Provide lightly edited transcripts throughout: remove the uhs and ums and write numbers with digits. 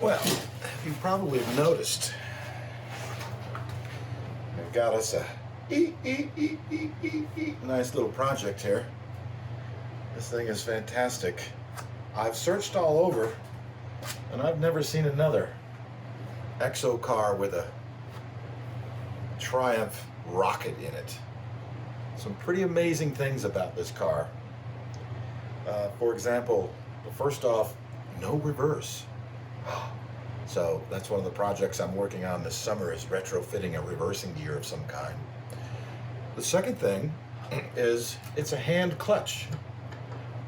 Well, you probably have noticed I've got us a nice little project here. This thing is fantastic. I've searched all over and I've never seen another Exocar with a Triumph rocket in it. Some pretty amazing things about this car. For example, first off, no reverse. So that's one of the projects I'm working on this summer, is retrofitting a reversing gear of some kind. The second thing is it's a hand clutch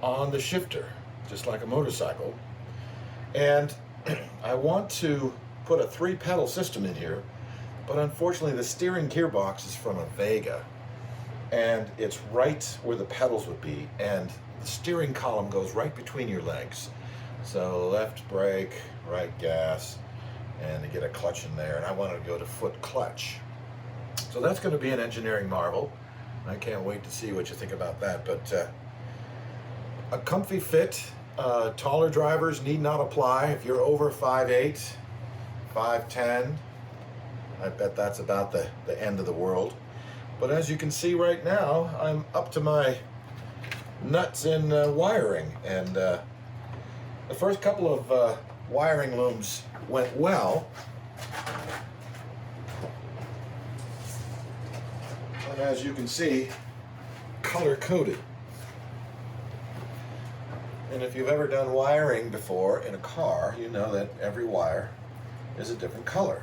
on the shifter, just like a motorcycle. And I want to put a 3-pedal system in here, but unfortunately the steering gearbox is from a Vega, and it's right where the pedals would be, and the steering column goes right between your legs. So left brake, right gas, and to get a clutch in there, and I wanted to go to foot clutch. So that's going to be an engineering marvel. I can't wait to see what you think about that. But a comfy fit. Taller drivers need not apply. If you're over 5'8", 5'10", I bet that's about the end of the world. But as you can see right now, I'm up to my nuts in wiring, and the first couple of wiring looms went well. And as you can see, color-coded. And if you've ever done wiring before in a car, you know that every wire is a different color.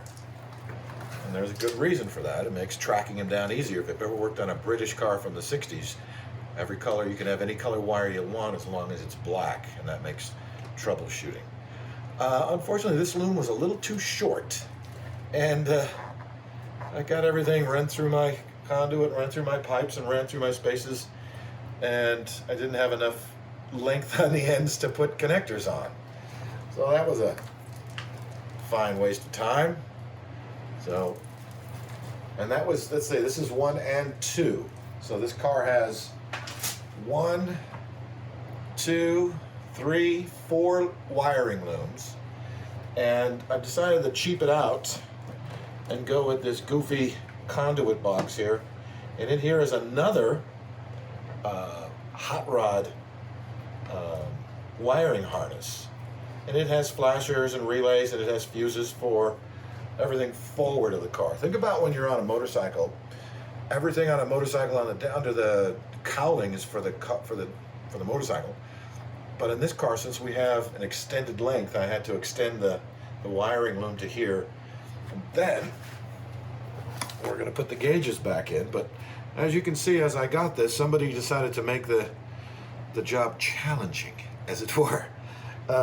And there's a good reason for that. It makes tracking them down easier. If you've ever worked on a British car from the 60s, every color, you can have any color wire you want as long as it's black, and that makes troubleshooting. Unfortunately, this loom was a little too short, and I got everything run through my conduit, ran through my pipes, and ran through my spaces, and I didn't have enough length on the ends to put connectors on. So that was a fine waste of time. So, and that was, let's say this is 1 and 2. So this car has 1, 2, 3, 4 wiring looms, and I've decided to cheap it out and go with this goofy conduit box here. And in here is another hot rod wiring harness, and it has flashers and relays, and it has fuses for everything forward of the car. Think about when you're on a motorcycle. Everything on a motorcycle under the cowling is for the motorcycle. But in this car, since we have an extended length, I had to extend the wiring loom to here. And then we're going to put the gauges back in. But as you can see, as I got this, somebody decided to make the job challenging, as it were.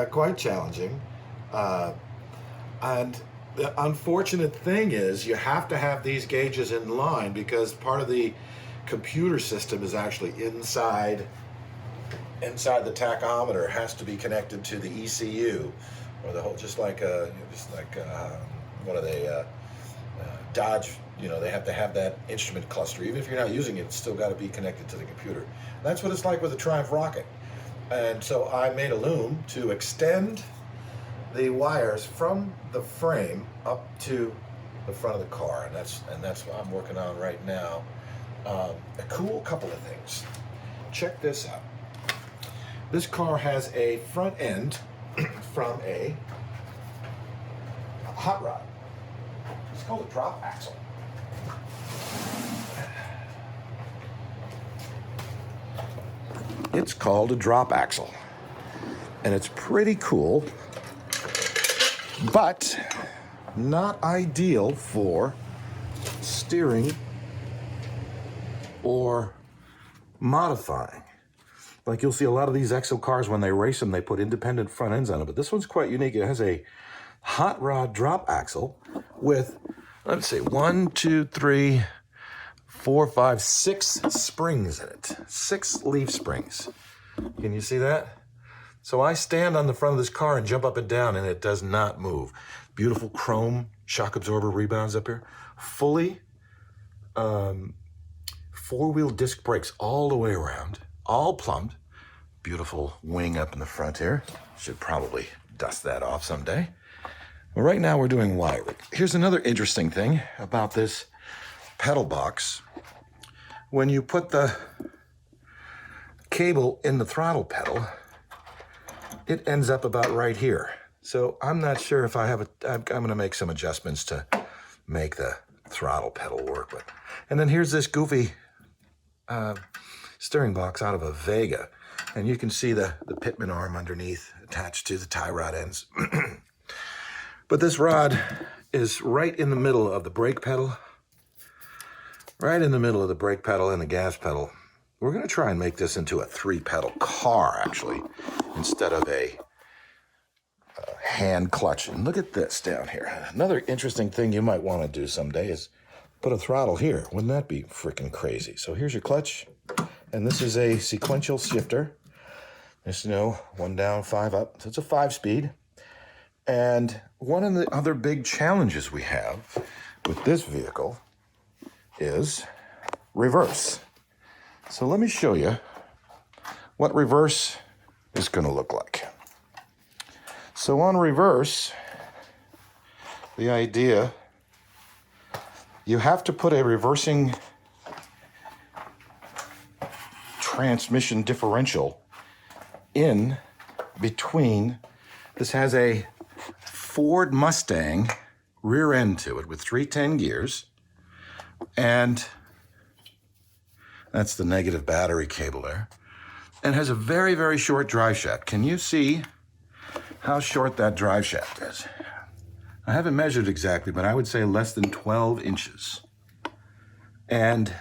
Quite challenging. And the unfortunate thing is you have to have these gauges in line, because part of the computer system is actually inside the tachometer. It has to be connected to the ECU, or the whole, just like what are they, Dodge, they have to have that instrument cluster. Even if you're not using it, it's still got to be connected to the computer. That's what it's like with the Triumph rocket. And so I made a loom to extend the wires from the frame up to the front of the car, and that's what I'm working on right now. A cool couple of things. Check this out. This car has a front end from a hot rod. It's called a drop axle. It's called a drop axle, and it's pretty cool, but not ideal for steering or modifying. Like you'll see a lot of these Exocars, when they race them, they put independent front ends on it, but this one's quite unique. It has a hot rod drop axle with, let's see, 1, 2, 3, 4, 5, 6 springs in it. 6 leaf springs. Can you see that? So I stand on the front of this car and jump up and down, and it does not move. Beautiful chrome shock absorber rebounds up here. Fully 4-wheel disc brakes all the way around, all plumbed. Beautiful wing up in the front here. Should probably dust that off someday. Well, right now we're doing wiring. Here's another interesting thing about this pedal box. When you put the cable in the throttle pedal, it ends up about right here. So I'm not sure if I'm going to make some adjustments to make the throttle pedal work with. And then here's this goofy steering box out of a Vega. And you can see the pitman arm underneath attached to the tie rod ends. But this rod is right in the middle of the brake pedal, right in the middle of the brake pedal and the gas pedal. We're going to try and make this into a 3-pedal car, actually, instead of a hand clutch. And look at this down here. Another interesting thing you might want to do someday is put a throttle here. Wouldn't that be freaking crazy? So here's your clutch, and this is a sequential shifter. There's 1 down, 5 up. So it's a 5-speed. And one of the other big challenges we have with this vehicle is reverse. So let me show you what reverse is going to look like. So on reverse, the idea, you have to put a reversing transmission differential in between. This has a Ford Mustang rear end to it with 310 gears, and that's the negative battery cable there, and has a very, very short drive shaft. Can you see how short that drive shaft is? I haven't measured exactly, but I would say less than 12 inches. And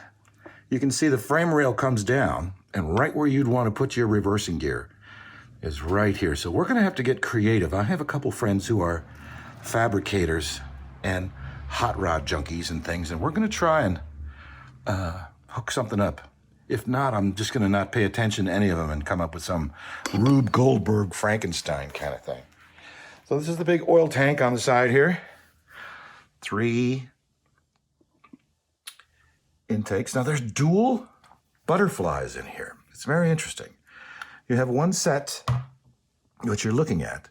you can see the frame rail comes down, and right where you'd want to put your reversing gear is right here. So we're going to have to get creative. I have a couple friends who are fabricators and hot rod junkies and things, and we're going to try and hook something up. If not, I'm just going to not pay attention to any of them and come up with some Rube Goldberg Frankenstein kind of thing. So this is the big oil tank on the side here. 3 intakes. Now there's dual butterflies in here. It's very interesting. You have one set, which you're looking at,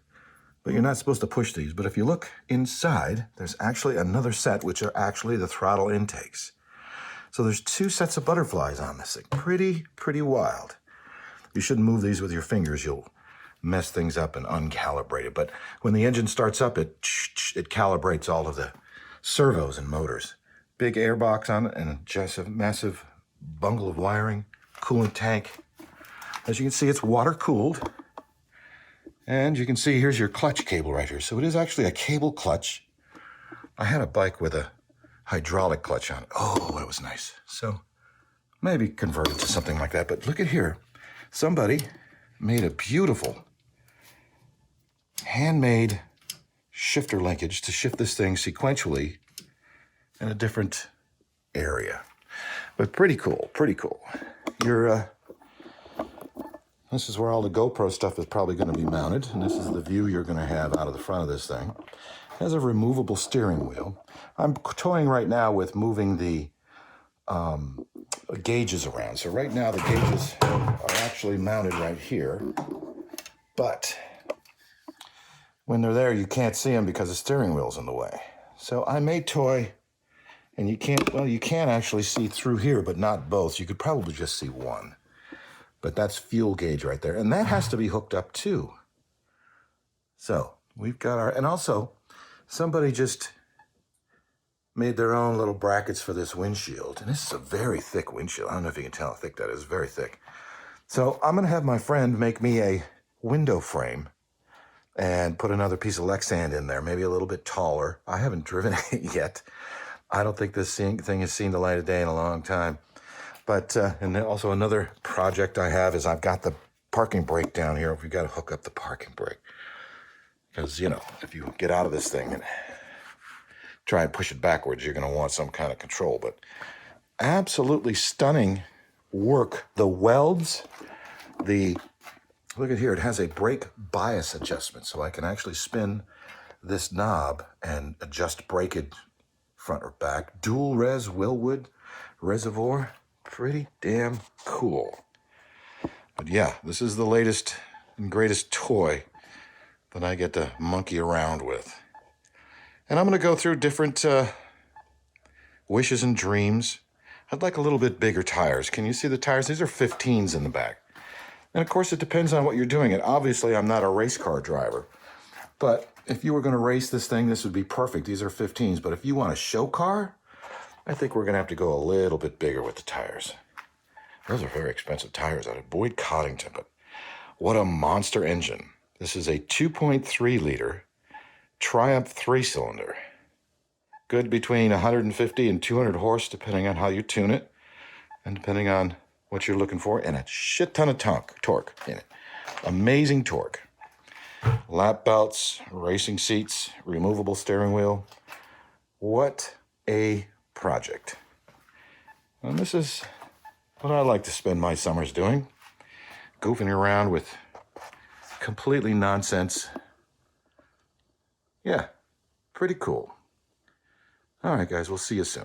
but you're not supposed to push these. But if you look inside, there's actually another set, which are actually the throttle intakes. So there's 2 sets of butterflies on this thing. Pretty wild. You shouldn't move these with your fingers. You'll mess things up and uncalibrate it. But when the engine starts up, it calibrates all of the servos and motors. Big air box on it and just a massive bungle of wiring, coolant tank. As you can see, it's water cooled. And you can see here's your clutch cable right here. So it is actually a cable clutch. I had a bike with a hydraulic clutch on it. Oh, it was nice. So maybe convert it to something like that. But look at here. Somebody made a beautiful handmade shifter linkage to shift this thing sequentially in a different area. But pretty cool, pretty cool. This is where all the GoPro stuff is probably going to be mounted, and this is the view you're going to have out of the front of this thing. It has a removable steering wheel. I'm toying right now with moving the gauges around. So right now the gauges are actually mounted right here, but when they're there, you can't see them because the steering wheel's in the way. So I may toy, and you can actually see through here, but not both. You could probably just see one. But that's fuel gauge right there. And that has to be hooked up too. So we've got our, and also somebody just made their own little brackets for this windshield. And this is a very thick windshield. I don't know if you can tell how thick that is. Very thick. So I'm going to have my friend make me a window frame and put another piece of Lexan in there, maybe a little bit taller. I haven't driven it yet. I don't think this thing has seen the light of day in a long time. But, and then also another project I have is I've got the parking brake down here. We've got to hook up the parking brake. Because, if you get out of this thing and try and push it backwards, you're going to want some kind of control. But absolutely stunning work. The welds, look at here, it has a brake bias adjustment. So I can actually spin this knob and adjust breakage front or back. Dual res Willwood reservoir. Pretty damn cool. But yeah, this is the latest and greatest toy that I get to monkey around with. And I'm going to go through different wishes and dreams. I'd like a little bit bigger tires. Can you see the tires? These are 15s in the back. And of course, it depends on what you're doing. And obviously, I'm not a race car driver. But if you were going to race this thing, this would be perfect. These are 15s. But if you want a show car, I think we're going to have to go a little bit bigger with the tires. Those are very expensive tires out of Boyd Coddington. But what a monster engine. This is a 2.3 liter Triumph 3-cylinder. Good between 150 and 200 horse, depending on how you tune it, and depending on what you're looking for, and a shit ton of torque in it. Amazing torque. Lap belts, racing seats, removable steering wheel. What a project. And this is what I like to spend my summers doing. Goofing around with completely nonsense. Yeah, pretty cool. All right, guys, we'll see you soon.